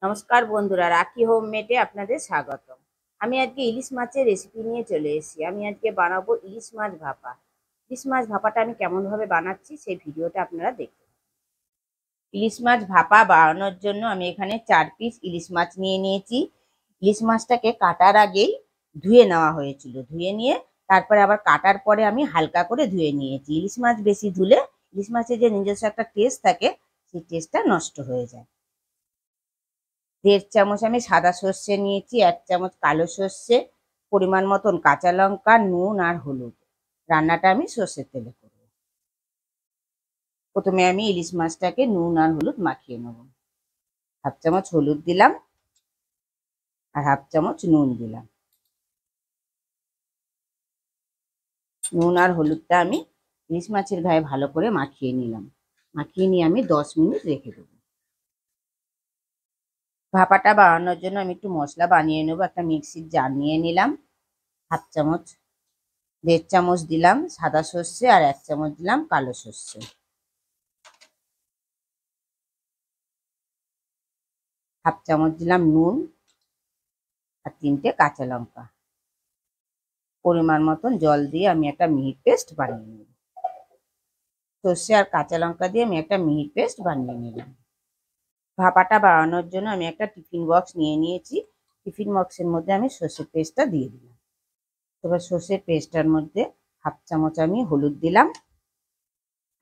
নমস্কার বন্ধুরা, রাখি হোমমেডে আপনাদের স্বাগত। আমি আজকে ইলিশ মাছের রেসিপি নিয়ে চলে এসেছি। আমি আজকে বানাবো ইলিশ মাছ ভাপা। ইলিশ মাছ ভাপাটা আমি কেমনভাবে বানাচ্ছি সেই ভিডিওটা আপনারা দেখুন। ইলিশ মাছ ভাপা বানানোর জন্য আমি এখানে 4 পিস ইলিশ মাছ নিয়ে নিয়েছি। ইলিশ মাছটাকে কাটার আগেই ধুয়ে নেওয়া হয়েছিল। ধুয়ে নিয়ে তারপরে আবার কাটার পরে আমি হালকা করে ধুয়ে নিয়েছি। ইলিশ মাছ বেশি ধুলে ইলিশ মাছের যে নিজস্ব একটা টেস্ট থাকে সেই টেস্টটা নষ্ট হয়ে যায়। 1.5 চামচ আমি সাদা সর্ষে নিয়েছি, 1 চামচ কালো সর্ষে, পরিমাণ মতন কাঁচা লঙ্কা, নুন আর হলুদ। রান্নাটা আমি সর্ষের তেলে করব। প্রথমে আমি ইলিশ মাছটাকে নুন আর হলুদ মাখিয়ে নেব। 1/2 চামচ হলুদ দিলাম আর 1/2 চামচ নুন দিলাম। নুন আর হলুদটা আমি ইলিশ মাছের গায়ে ভালো করে মাখিয়ে নিলাম। মাখিয়ে নিয়ে আমি 10 মিনিট রেখে দেবো। ভাপাটা বানানোর জন্য আমি একটু মশলা বানিয়ে নেবো। একটা মিক্সির জার নিয়ে নিলাম। 1/2 চামচ 1.5 চামচ দিলাম সাদা সর্ষে আর 1 চামচ দিলাম কালো সর্ষে। 1/2 চামচ দিলাম নুন আর 3টে কাঁচা লঙ্কা। পরিমাণ মতন জল দিয়ে আমি একটা মিহি পেস্ট বানিয়ে নেব। সর্ষে আর কাঁচা লঙ্কা দিয়ে আমি একটা মিহি পেস্ট বানিয়ে নিলাম। ভাপাটা বানানোর জন্য আমি একটা টিফিন বক্স নিয়ে নিয়েছি। টিফিন বক্সের মধ্যে আমি সর্ষের পেস্টটা দিয়ে দিলাম। এবার সর্ষের পেস্টটার মধ্যে 1/2 চামচ আমি হলুদ দিলাম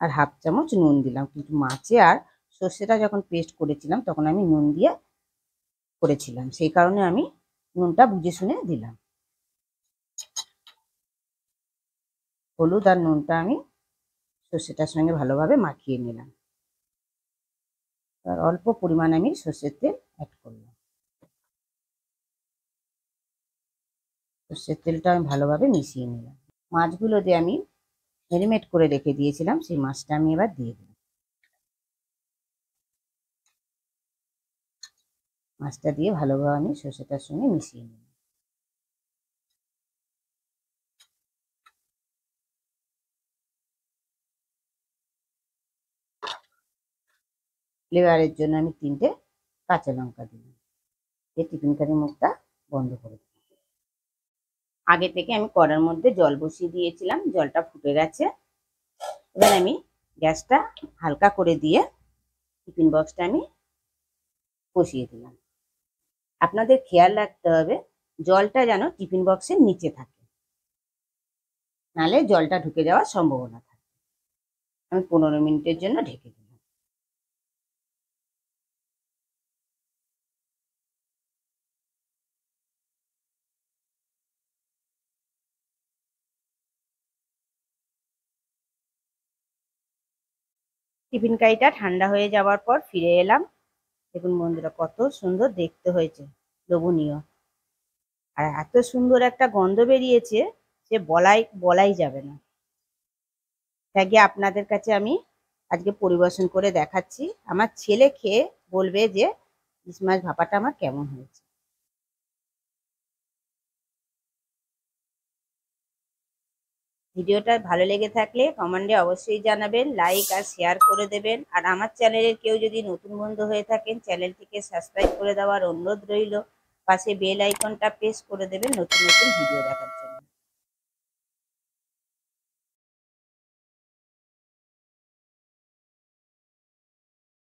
আর 1/2 চামচ নুন দিলাম। কিন্তু মাছে আর সর্ষেটা যখন পেস্ট করেছিলাম তখন আমি নুন দিয়ে করেছিলাম, সেই কারণে আমি নুনটা বুঝে শুনে দিলাম। হলুদ আর নুনটা আমি সর্ষেটার সঙ্গে ভালোভাবে মাখিয়ে নিলাম। আর অল্প পরিমাণে আমি সর্ষের তেল অ্যাড করলাম। সর্ষের তেলটা আমি ভালোভাবে মিশিয়ে নিলাম। মাছগুলো দিয়ে আমি ম্যারিনেট করে রেখে দিয়েছিলাম, সেই মাছটা আমি এবার দিয়ে দিলাম। মাছটা দিয়ে ভালোভাবে আমি সর্ষেটার সঙ্গে মিশিয়ে নিলাম। ফ্লেভারের জন্য আমি 3টে কাঁচা লঙ্কা দিলাম। এই টিফিন কারির মুখটা বন্ধ করে দিলাম। আগে থেকে আমি কড়ার মধ্যে জল বসিয়ে দিয়েছিলাম, জলটা ফুটে গেছে। এবার আমি গ্যাসটা হালকা করে দিয়ে টিফিন বক্সটা আমি বসিয়ে দিলাম। আপনাদের খেয়াল রাখতে হবে জলটা যেন টিফিন বক্সের নিচে থাকে, নাহলে জলটা ঢুকে যাওয়ার সম্ভাবনা থাকে। আমি 15 মিনিটের জন্য ঢেকে দিলাম। টিফিন কারিটা ঠান্ডা হয়ে যাওয়ার পর ফিরে এলাম। দেখুন বন্ধুরা, কত সুন্দর দেখতে হয়েছে, লোভনীয়। আর এত সুন্দর একটা গন্ধ বেরিয়েছে যে বলাই যাবে না। তাই আপনাদের কাছে আমি আজকে পরিবেশন করে দেখাচ্ছি। আমার ছেলে খেয়ে বলবে যে ইলিশ মাছ ভাপাটা আমার কেমন হয়েছে। ভিডিওটা ভালো লেগে থাকলে কমেন্টে অবশ্যই জানাবেন, লাইক আর শেয়ার করে দেবেন। আর আমার চ্যানেলের কেউ যদি নতুন বন্ধু হয়ে থাকেন চ্যানেলটিকে সাবস্ক্রাইব করে দেওয়ার অনুরোধ রইল। পাশে বেল আইকনটা প্রেস করে দেবেন নতুন নতুন ভিডিও দেখার জন্য।